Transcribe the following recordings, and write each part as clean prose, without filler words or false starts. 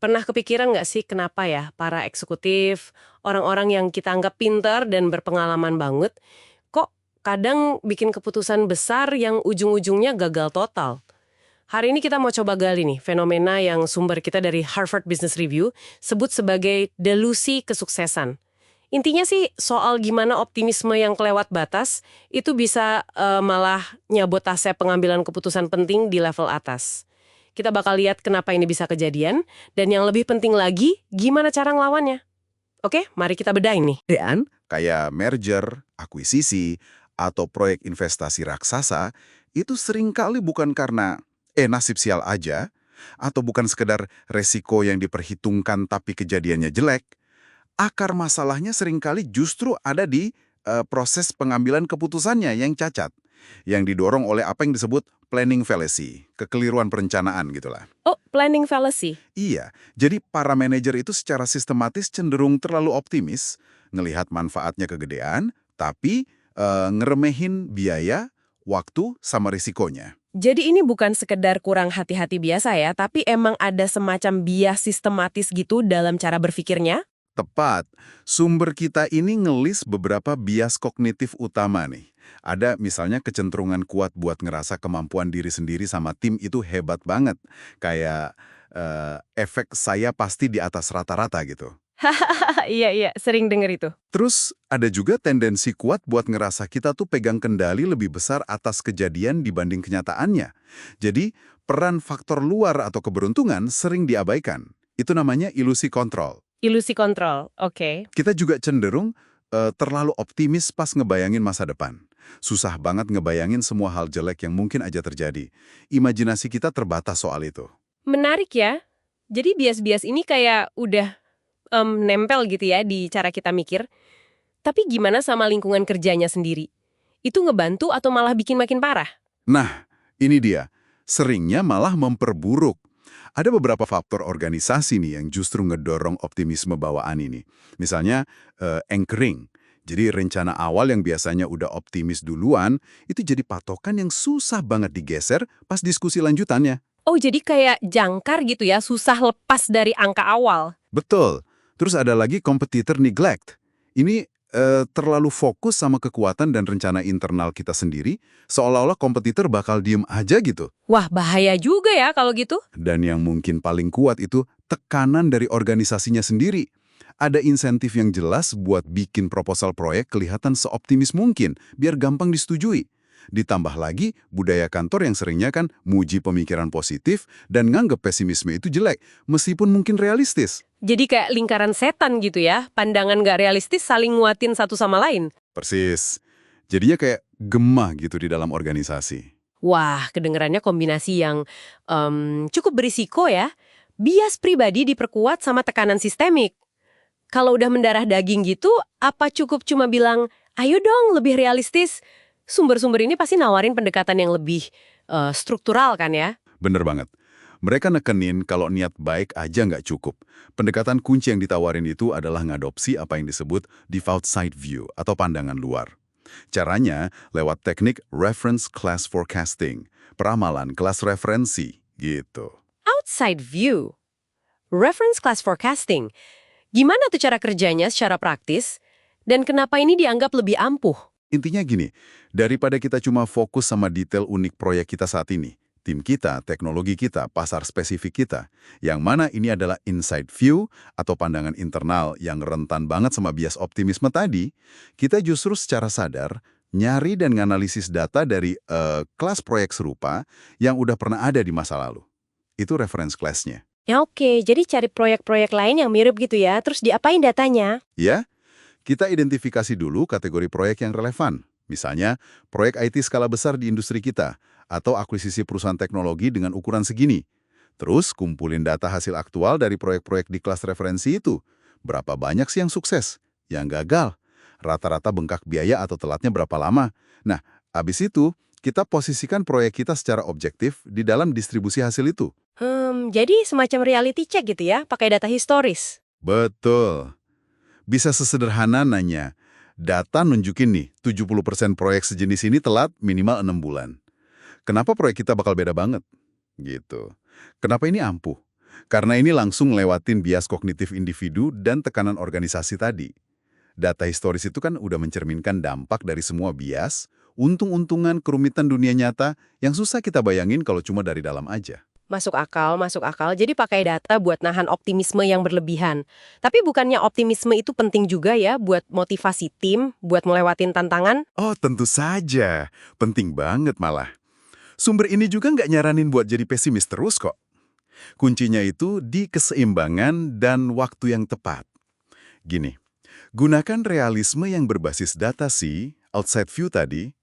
Pernah kepikiran nggak sih kenapa ya para eksekutif, orang-orang yang kita anggap pintar dan berpengalaman banget, kok kadang bikin keputusan besar yang ujung-ujungnya gagal total? Hari ini kita mau coba gali nih fenomena yang sumber kita dari Harvard Business Review sebut sebagai delusi kesuksesan. Intinya sih soal gimana optimisme yang kelewat batas itu bisa malah nyabotase pengambilan keputusan penting di level atas. Kita bakal lihat kenapa ini bisa kejadian, dan yang lebih penting lagi, gimana cara ngelawannya. Oke, mari kita bedain nih. Dan kayak merger, akuisisi, atau proyek investasi raksasa, itu seringkali bukan karena nasib sial aja, atau bukan sekedar resiko yang diperhitungkan tapi kejadiannya jelek. Akar masalahnya seringkali justru ada di proses pengambilan keputusannya yang cacat, yang didorong oleh apa yang disebut planning fallacy, kekeliruan perencanaan gitulah. Oh, planning fallacy. Iya, jadi para manajer itu secara sistematis cenderung terlalu optimis, ngelihat manfaatnya kegedean, tapi ngeremehin biaya, waktu, sama risikonya. Jadi ini bukan sekedar kurang hati-hati biasa ya, tapi emang ada semacam bias sistematis gitu dalam cara berpikirnya? Tepat, sumber kita ini ngelis beberapa bias kognitif utama nih. Ada misalnya kecenderungan kuat buat ngerasa kemampuan diri sendiri sama tim itu hebat banget. Kayak efek saya pasti di atas rata-rata gitu. Hahaha, iya, sering denger itu. Terus ada juga tendensi kuat buat ngerasa kita tuh pegang kendali lebih besar atas kejadian dibanding kenyataannya. Jadi peran faktor luar atau keberuntungan sering diabaikan. Itu namanya ilusi kontrol. Ilusi kontrol, oke. Kita juga cenderung terlalu optimis pas ngebayangin masa depan. Susah banget ngebayangin semua hal jelek yang mungkin aja terjadi. Imajinasi kita terbatas soal itu. Menarik ya. Jadi bias-bias ini kayak udah nempel gitu ya di cara kita mikir. Tapi gimana sama lingkungan kerjanya sendiri? Itu ngebantu atau malah bikin makin parah? Nah, ini dia. Seringnya malah memperburuk. Ada beberapa faktor organisasi nih yang justru ngedorong optimisme bawaan ini. Misalnya, anchoring. Jadi rencana awal yang biasanya udah optimis duluan, itu jadi patokan yang susah banget digeser pas diskusi lanjutannya. Oh, jadi kayak jangkar gitu ya, susah lepas dari angka awal. Betul. Terus ada lagi competitor neglect. Ini terlalu fokus sama kekuatan dan rencana internal kita sendiri, seolah-olah kompetitor bakal diem aja gitu. Wah, bahaya juga ya kalau gitu. Dan yang mungkin paling kuat itu tekanan dari organisasinya sendiri. Ada insentif yang jelas buat bikin proposal proyek kelihatan seoptimis mungkin, biar gampang disetujui. Ditambah lagi, budaya kantor yang seringnya kan muji pemikiran positif dan nganggep pesimisme itu jelek, meskipun mungkin realistis. Jadi kayak lingkaran setan gitu ya, pandangan nggak realistis saling nguatin satu sama lain. Persis. Jadinya kayak gemah gitu di dalam organisasi. Wah, kedengerannya kombinasi yang cukup berisiko ya. Bias pribadi diperkuat sama tekanan sistemik. Kalau udah mendarah daging gitu, apa cukup cuma bilang, ayo dong lebih realistis? Sumber-sumber ini pasti nawarin pendekatan yang lebih struktural kan ya? Bener banget. Mereka nekenin kalau niat baik aja nggak cukup. Pendekatan kunci yang ditawarin itu adalah ngadopsi apa yang disebut default side view atau pandangan luar. Caranya lewat teknik reference class forecasting, peramalan kelas referensi, gitu. Outside view. Reference class forecasting. Gimana tuh cara kerjanya secara praktis? Dan kenapa ini dianggap lebih ampuh? Intinya gini, daripada kita cuma fokus sama detail unik proyek kita saat ini, tim kita, teknologi kita, pasar spesifik kita, yang mana ini adalah inside view atau pandangan internal yang rentan banget sama bias optimisme tadi, kita justru secara sadar nyari dan nganalisis data dari kelas proyek serupa yang udah pernah ada di masa lalu. Itu reference class-nya. Ya oke, jadi cari proyek-proyek lain yang mirip gitu ya, terus diapain datanya? Ya, kita identifikasi dulu kategori proyek yang relevan. Misalnya, proyek IT skala besar di industri kita, atau akuisisi perusahaan teknologi dengan ukuran segini. Terus, kumpulin data hasil aktual dari proyek-proyek di kelas referensi itu. Berapa banyak sih yang sukses? Yang gagal? Rata-rata bengkak biaya atau telatnya berapa lama? Nah, abis itu, kita posisikan proyek kita secara objektif di dalam distribusi hasil itu. Jadi semacam reality check gitu ya, pakai data historis. Betul. Bisa sesederhana nanya, data nunjukin nih, 70% proyek sejenis ini telat minimal 6 bulan. Kenapa proyek kita bakal beda banget? Gitu. Kenapa ini ampuh? Karena ini langsung lewatin bias kognitif individu dan tekanan organisasi tadi. Data historis itu kan udah mencerminkan dampak dari semua bias, untung-untungan kerumitan dunia nyata yang susah kita bayangin kalau cuma dari dalam aja. Masuk akal, masuk akal. Jadi pakai data buat nahan optimisme yang berlebihan. Tapi bukannya optimisme itu penting juga ya buat motivasi tim, buat melewatin tantangan? Oh, tentu saja. Penting banget malah. Sumber ini juga nggak nyaranin buat jadi pesimis terus kok. Kuncinya itu di keseimbangan dan waktu yang tepat. Gini, gunakan realisme yang berbasis data sih, outside view tadi,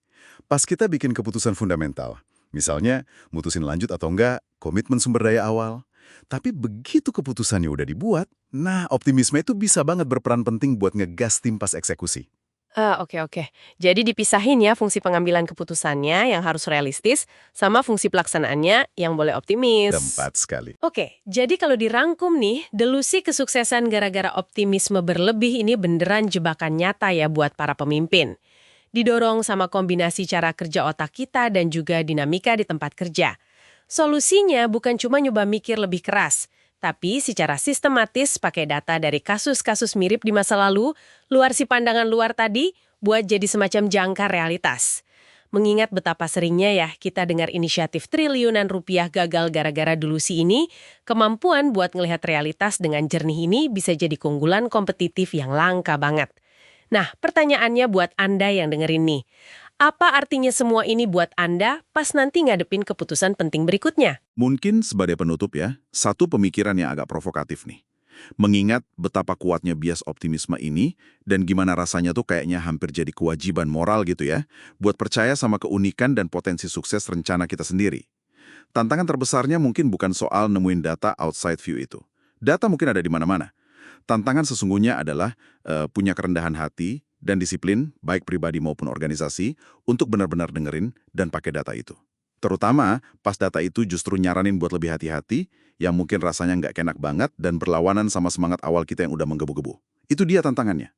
pas kita bikin keputusan fundamental. Misalnya, mutusin lanjut atau enggak, komitmen sumber daya awal. Tapi begitu keputusannya udah dibuat, nah optimisme itu bisa banget berperan penting buat ngegas tim pas eksekusi. Oke. Jadi dipisahin ya fungsi pengambilan keputusannya yang harus realistis sama fungsi pelaksanaannya yang boleh optimis. Tempat sekali. Oke, jadi kalau dirangkum nih, delusi kesuksesan gara-gara optimisme berlebih ini beneran jebakan nyata ya buat para pemimpin. Didorong sama kombinasi cara kerja otak kita dan juga dinamika di tempat kerja. Solusinya bukan cuma nyoba mikir lebih keras, tapi secara sistematis pakai data dari kasus-kasus mirip di masa lalu, luar si pandangan luar tadi, buat jadi semacam jangkar realitas. Mengingat betapa seringnya ya kita dengar inisiatif triliunan rupiah gagal gara-gara delusi ini, kemampuan buat ngelihat realitas dengan jernih ini bisa jadi keunggulan kompetitif yang langka banget. Nah, pertanyaannya buat Anda yang dengerin nih. Apa artinya semua ini buat Anda pas nanti ngadepin keputusan penting berikutnya? Mungkin sebagai penutup ya, satu pemikiran yang agak provokatif nih. Mengingat betapa kuatnya bias optimisme ini dan gimana rasanya tuh kayaknya hampir jadi kewajiban moral gitu ya, buat percaya sama keunikan dan potensi sukses rencana kita sendiri. Tantangan terbesarnya mungkin bukan soal nemuin data outside view itu. Data mungkin ada di mana-mana. Tantangan sesungguhnya adalah punya kerendahan hati dan disiplin, baik pribadi maupun organisasi, untuk benar-benar dengerin dan pakai data itu. Terutama pas data itu justru nyaranin buat lebih hati-hati, yang mungkin rasanya nggak enak banget dan berlawanan sama semangat awal kita yang udah menggebu-gebu. Itu dia tantangannya.